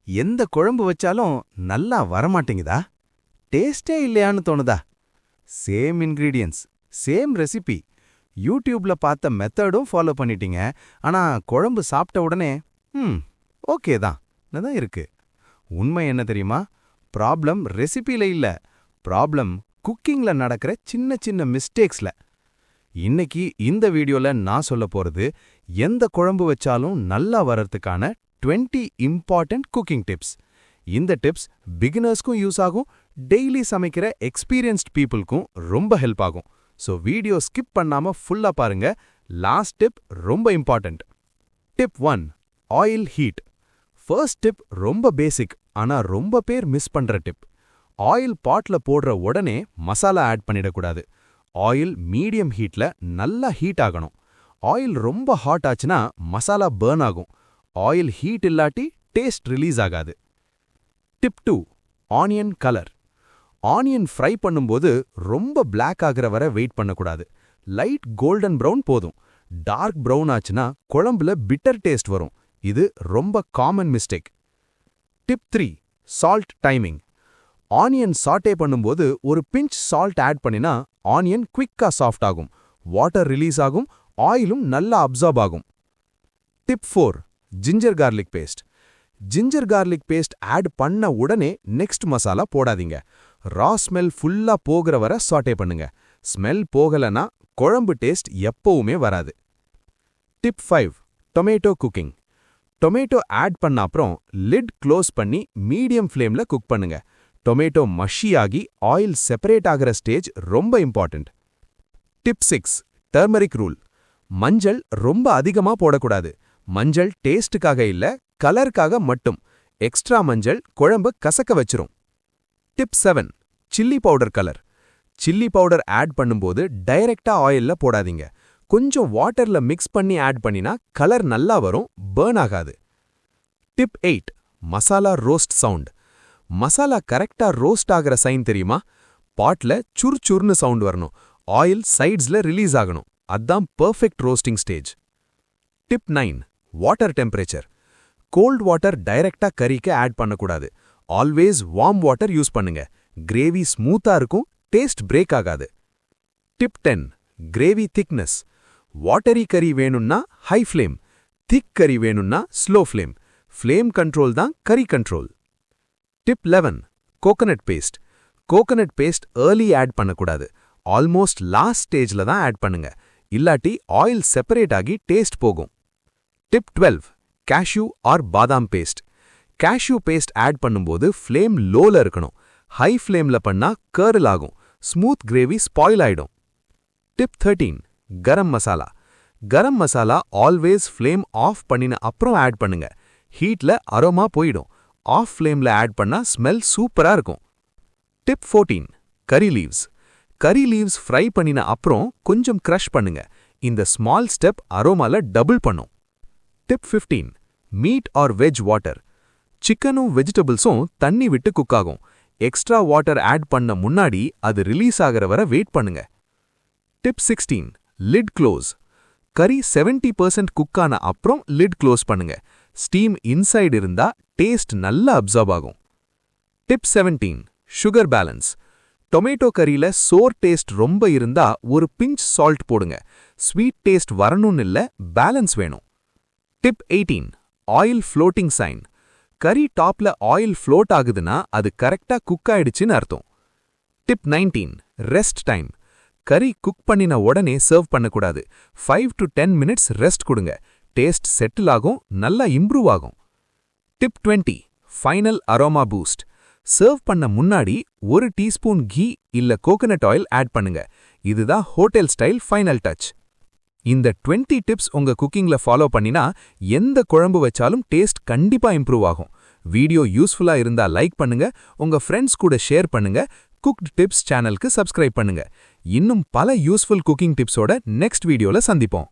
எந்த குழம்பு வச்சாலும் நல்லா வரமாட்டேங்குதா? டேஸ்டே இல்லையான்னு தோணுதா? சேம் இன்கிரீடியன்ட்ஸ், சேம் ரெசிபி, யூடியூப்ல பார்த்த மெத்தடும் ஃபாலோ பண்ணிட்டீங்க. ஆனா குழம்பு சாப்பிட்ட உடனே ஓகே தான் இருக்கு. உண்மை என்ன தெரியுமா? ப்ராப்ளம் ரெசிபில இல்ல, ப்ராப்ளம் குக்கிங்ல நடக்கிற சின்ன சின்ன மிஸ்டேக்ஸ்ல. இன்னைக்கு இந்த வீடியோல நான் சொல்ல போறது, எந்த குழம்பு வச்சாலும் நல்லா வரதுக்கான 20 இம்பார்ட்டன்ட் குக்கிங் டிப்ஸ். இந்த டிப்ஸ் பிகினர்ஸ்க்கும் யூஸ் ஆகும், டெய்லி சமைக்கிற எக்ஸ்பீரியன்ஸ்ட் பீப்புள்க்கும் ரொம்ப ஹெல்ப் ஆகும். ஸோ வீடியோ ஸ்கிப் பண்ணாம ஃபுல்லா பாருங்க. லாஸ்ட் டிப் ரொம்ப important. Tip 1, oil heat. First tip ரொம்ப பேசிக், ஆனா ரொம்ப பேர் மிஸ் பண்ற டிப். ஆயில் பாட்ல போடுற உடனே மசாலா ஆட் பண்ணிடக்கூடாது. ஆயில் மீடியம் ஹீட்ல நல்லா ஹீட் ஆகணும். ஆயில் ரொம்ப ஹாட் ஆச்சுன்னா மசாலா பர்ன் ஆகும். ஆயில் ஹீட் இல்லாட்டி டேஸ்ட் ரிலீஸ் ஆகாது. Tip 2, onion colour. Onion fry பண்ணும்போது ரொம்ப பிளாக் ஆகிற வரை வெயிட் பண்ணக்கூடாது. லைட் கோல்டன் ப்ரௌன் போதும். டார்க் ப்ரௌன் ஆச்சுன்னா குழம்புல பிட்டர் டேஸ்ட் வரும். இது ரொம்ப common mistake. Tip 3, salt timing. Onion sauté பண்ணும்போது ஒரு பிஞ்ச் சால்ட் ஆட் பண்ணினா ஆனியன் குவிக்கா சாஃப்ட் ஆகும், வாட்டர் ரிலீஸ் ஆகும், ஆயிலும் நல்லா அப்சார்ப் ஆகும். Tip 4, ginger garlic paste. Ginger garlic paste add பண்ண உடனே நெக்ஸ்ட் மசாலா போடாதீங்க. ரா ஸ்மெல் ஃபுல்லா போகிற வர சாட்டே பண்ணுங்க. ஸ்மெல் போகலனா குழம்பு டேஸ்ட் எப்பவுமே வராது. Tip 5, tomato cooking. Tomato add பண்ண அப்புறம் லிட் க்ளோஸ் பண்ணி மீடியம் ஃப்ளேம்ல குக் பண்ணுங்க. டொமேட்டோ மஷியாகி ஆயில் செப்பரேட் ஆகிற ஸ்டேஜ் ரொம்ப இம்பார்ட்டன்ட். Tip 6, turmeric rule. மஞ்சள் ரொம்ப அதிகமா போடக்கூடாது. மஞ்சள் டேஸ்டுக்காக இல்ல, கலருக்காக மட்டும். எக்ஸ்ட்ரா மஞ்சள் குழம்பு கசக்க வச்சிரும். Tip 7, chilli powder colour. Chilli powder add பண்ணும்போது டைரக்டா ஆயில்ல போடாதீங்க. கொஞ்சம் வாட்டர்ல மிக்ஸ் பண்ணி ஆட் பண்ணினா கலர் நல்லா வரும், பர்ன் ஆகாது. Tip 8, masala roast sound. Masala கரெக்டா ரோஸ்ட் ஆகிற சைன் தெரியுமா? பாட்ல சுர்னு சவுண்ட் வரணும். ஆயில் சைட்ஸ்ல ரிலீஸ் ஆகணும். அதான் perfect roasting stage. Tip 9, water temperature. Cold water டைரக்டா கறிக்கு ஆட் பண்ணக்கூடாது. ஆல்வேஸ் வார்ம் வாட்டர் யூஸ் பண்ணுங்க. கிரேவி ஸ்மூத்தா இருக்கும், டேஸ்ட் பிரேக் ஆகாது. Tip 10, gravy thickness. வாட்டரி கறி வேணும்னா ஹை ஃப்ளேம், திக் கறி வேணும்னா ஸ்லோ ஃப்ளேம். ஃப்ளேம் கண்ட்ரோல் தான் கறி control. Tip 11, coconut paste. Coconut paste early add பண்ணக்கூடாது. ஆல்மோஸ்ட் லாஸ்ட் ஸ்டேஜ்ல தான் ஆட் பண்ணுங்க. இல்லாட்டி ஆயில் செப்பரேட் ஆகி டேஸ்ட் போகும். டிப் 12, கேஷ்யூ ஆர் பாதாம் பேஸ்ட். கேஷ்யூ பேஸ்ட் ஆட் பண்ணும்போது ஃப்ளேம் லோல இருக்கணும். ஹை ஃப்ளேம்ல பண்ணா கர்ல் ஆகும், ஸ்மூத் கிரேவி ஸ்பாயில் ஆயிடும். Tip 13, garam masala. Garam masala always flame off பண்ணின அப்புறம் ஆட் பண்ணுங்க. ஹீட்ல அரோமா போயிடும். ஆஃப் ஃப்ளேம்ல ஆட் பண்ணா ஸ்மெல் சூப்பரா இருக்கும். Tip 14, curry leaves. Curry leaves fry பண்ணின அப்புறம் கொஞ்சம் க்ரஷ் பண்ணுங்க. இந்த ஸ்மால் ஸ்டெப் அரோமால டபுள் பண்ணும். Tip 15, meat or veg water. சிக்கனும் வெஜிடபிள்ஸும் தண்ணி விட்டு குக் ஆகும். எக்ஸ்ட்ரா வாட்டர் ஆட் பண்ண முன்னாடி அது ரிலீஸ் ஆகிற வரை வெயிட் பண்ணுங்க. Tip 16, lid close. கறி 70% குக் ஆன அப்புறம் லிட் க்ளோஸ் பண்ணுங்க. ஸ்டீம் இன்சைடு இருந்தா டேஸ்ட் நல்லா அப்சார்ப் ஆகும். Tip 17, sugar balance. டொமேட்டோ கறியில சோர் டேஸ்ட் ரொம்ப இருந்தா ஒரு பிஞ்ச் சால்ட் போடுங்க. ஸ்வீட் டேஸ்ட் வரணும்னு இல்ல, பேலன்ஸ் வேணும். Tip 18, oil floating sign. கறி டாப்ல ஆயில் ஃப்ளோட் ஆகுதுன்னா அது கரெக்டா குக் ஆயிடுச்சுன்னு அர்த்தம். Tip 19, rest time. கறி குக் பண்ணின உடனே சர்வ் பண்ணக்கூடாது. 5 to 10 மினிட்ஸ் ரெஸ்ட் கொடுங்க. டேஸ்ட் செட்டில் ஆகும், நல்லா இம்ப்ரூவ் ஆகும். Tip 20, final aroma boost. Serve பண்ண முன்னாடி 1 டீஸ்பூன் கீ இல்ல கோகனட் ஆயில் ஆட் பண்ணுங்க. இதுதான் ஹோட்டல் ஸ்டைல் ஃபைனல் டச். இந்த 20 டிப்ஸ் உங்க குக்கிங்ல ஃபாலோ பண்ணினா எந்த குழம்பு வச்சாலும் டேஸ்ட் கண்டிப்பா இம்ப்ரூவ் ஆகும். வீடியோ யூஸ்ஃபுல்லா இருந்தா லைக் பண்ணுங்க, உங்க ஃப்ரெண்ட்ஸ் கூட ஷேர் பண்ணுங்க. குக்ட் டிப்ஸ் சேனலுக்கு சப்ஸ்கிரைப் பண்ணுங்க. இன்னும் பல யூஸ்ஃபுல் குக்கிங் டிப்ஸோட நெக்ஸ்ட் வீடியோல சந்திப்போம்.